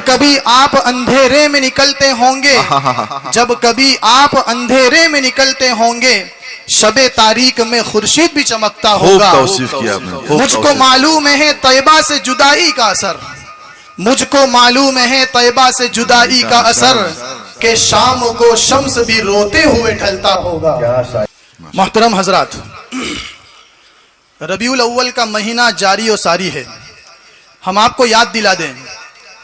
کبھی آپ اندھیرے میں نکلتے ہوں گے جب کبھی آپ اندھیرے میں نکلتے ہوں گے شب تاریک میں خورشید بھی چمکتا ہوگا. مجھ کو معلوم ہے طیبہ سے جدائی کا اثر، مجھ کو معلوم ہے طیبہ سے جدائی کا اثر کہ شام کو شمس بھی روتے ہوئے ڈھلتا ہوگا. محترم حضرات، ربیع الاول کا مہینہ جاری و ساری ہے. ہم آپ کو یاد دلا دیں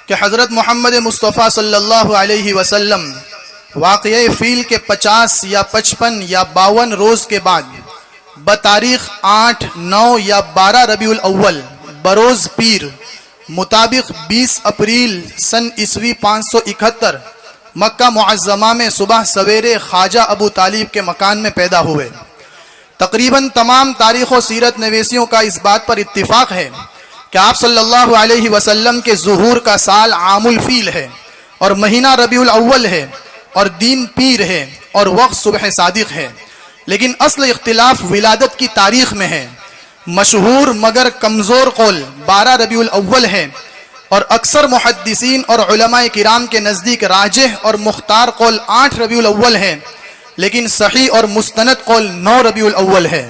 کہ حضرت محمد مصطفیٰ صلی اللہ علیہ وسلم واقعہ فیل کے 50 یا 55 یا 52 روز کے بعد بتاریخ 8، 9 یا 12 ربیع الاول بروز پیر مطابق 20 اپریل سن عیسوی 571 مکہ معظمہ میں صبح سویرے خواجہ ابو طالب کے مکان میں پیدا ہوئے. تقریباً تمام تاریخ و سیرت نویسیوں کا اس بات پر اتفاق ہے کہ آپ صلی اللہ علیہ وسلم کے ظہور کا سال عام الفیل ہے اور مہینہ ربیع الاول ہے اور دین پیر ہے اور وقت صبح صادق ہے. لیکن اصل اختلاف ولادت کی تاریخ میں ہے. مشہور مگر کمزور قول 12 ربیع الاول ہے اور اکثر محدثین اور علماء کرام کے نزدیک راجح اور مختار قول 8 ربیع الاول ہے، لیکن صحیح اور مستند قول 9 ربیع الاول ہے.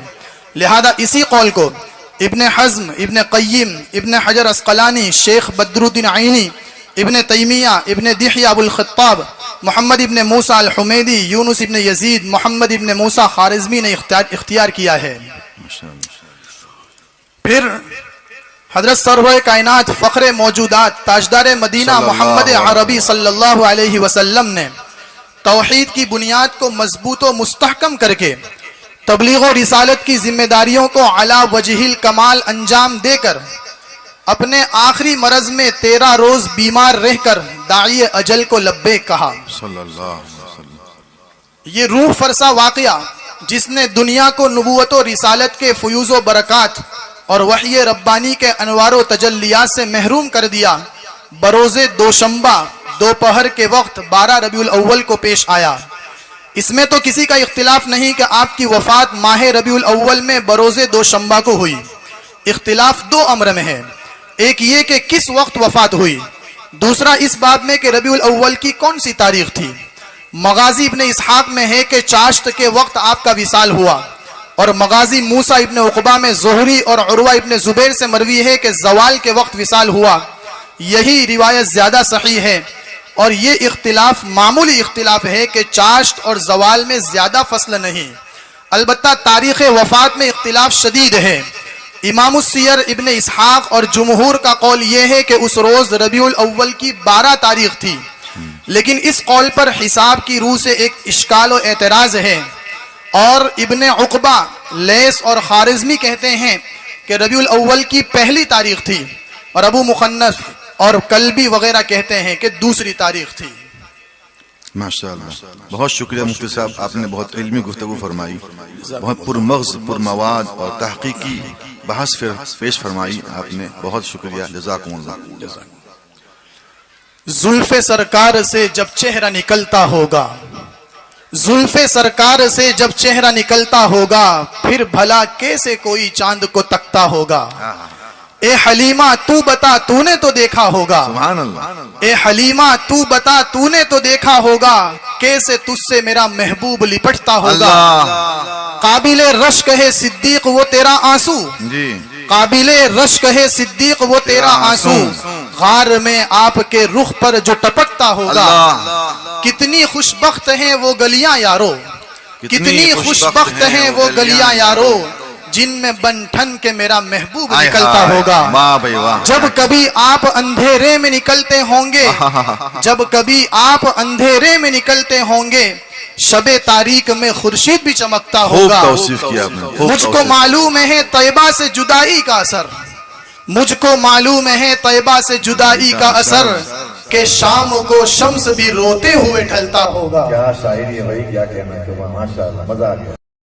لہذا اسی قول کو ابن حزم، ابن قیم، ابن حجر عسقلانی، شیخ بدر الدین عینی، ابن تیمیہ، ابن دحیہ ابو الخطاب، محمد ابن موسیٰ الحمیدی، یونس ابن یزید، محمد ابن موسیٰ خارزمی نے اختیار کیا ہے. پھر حضرت سرور کائنات فخر موجودات تاجدار مدینہ محمد عربی صلی اللہ علیہ وسلم نے توحید کی بنیاد کو مضبوط و مستحکم کر کے تبلیغ و رسالت کی ذمہ داریوں کو علی وجہ الکمال انجام دے کر اپنے آخری مرض میں 13 روز بیمار رہ کر داعی اجل کو لبیک کہا. یہ روح فرسا واقعہ جس نے دنیا کو نبوت و رسالت کے فیوز و برکات اور وحی ربانی کے انوار و تجلیات سے محروم کر دیا، بروز دوشنبہ دوپہر کے وقت 12 ربیع الاول کو پیش آیا. اس میں تو کسی کا اختلاف نہیں کہ آپ کی وفات ماہ ربیع الاول میں بروز دوشنبہ کو ہوئی. اختلاف 2 امر میں ہے، ایک یہ کہ کس وقت وفات ہوئی، دوسرا اس باب میں کہ ربیع الاول کی کون سی تاریخ تھی. مغازی ابن اسحاق میں ہے کہ چاشت کے وقت آپ کا وصال ہوا، اور مغازی موسیٰ ابن عقبہ میں زہری اور عروہ ابن زبیر سے مروی ہے کہ زوال کے وقت وصال ہوا. یہی روایت زیادہ صحیح ہے، اور یہ اختلاف معمولی اختلاف ہے کہ چاشت اور زوال میں زیادہ فصل نہیں. البتہ تاریخ وفات میں اختلاف شدید ہے. امام السیر ابن اسحاق اور جمہور کا قول یہ ہے کہ اس روز ربیع الاول کی 12 تاریخ تھی، لیکن اس قول پر حساب کی روح سے ایک اشکال و اعتراض ہے. اور ابن عقبہ، لیث اور خارزمی کہتے ہیں کہ ربیع الاول کی پہلی تاریخ تھی، اور ابو مخنف اور کلبی وغیرہ کہتے ہیں کہ دوسری تاریخ تھی. ماشاءاللہ، بہت شکریہ مفتی صاحب، آپ نے بہت علمی گفتگو فرمائی، بہت پرمغز پرمواد اور تحقیقی بحث پیش فرمائی. آپ نے بہت شکریہ، جزاکم اللہ. زلف سرکار سے جب چہرہ نکلتا ہوگا، زلف سرکار سے جب چہرہ نکلتا ہوگا، پھر بھلا کیسے کوئی چاند کو تکتا ہوگا. اے حلیمہ تو بتا تو نے تو دیکھا ہوگا، سبحان اللہ. اے حلیمہ تو بتا تو نے تو دیکھا ہوگا، کیسے تجھ سے میرا محبوب لپٹتا ہوگا. قابل رشک ہے صدیق وہ تیرا آنسو، قابل رشک ہے صدیق وہ تیرا آنسو، غار میں آپ کے رخ پر جو ٹپکتا ہوگا. کتنی خوش بخت ہیں وہ گلیاں یارو، کتنی خوش بخت ہیں وہ گلیاں یارو، جن میں بن ٹھن کے میرا محبوب نکلتا ہوگا. جب کبھی آپ اندھیرے میں نکلتے ہوں گے، جب کبھی آپ اندھیرے میں نکلتے ہوں گے شب تاریک میں خورشید بھی چمکتا ہوگا. مجھ کو معلوم ہے طیبہ سے جدائی کا اثر، مجھ کو معلوم ہے طیبہ سے جدائی کا اثر کہ شام کو شمس بھی روتے ہوئے ڈھلتا ہوگا. کیا شاعری ہے بھائی، کیا کہنا ہے، ماشاءاللہ مزہ آ گیا.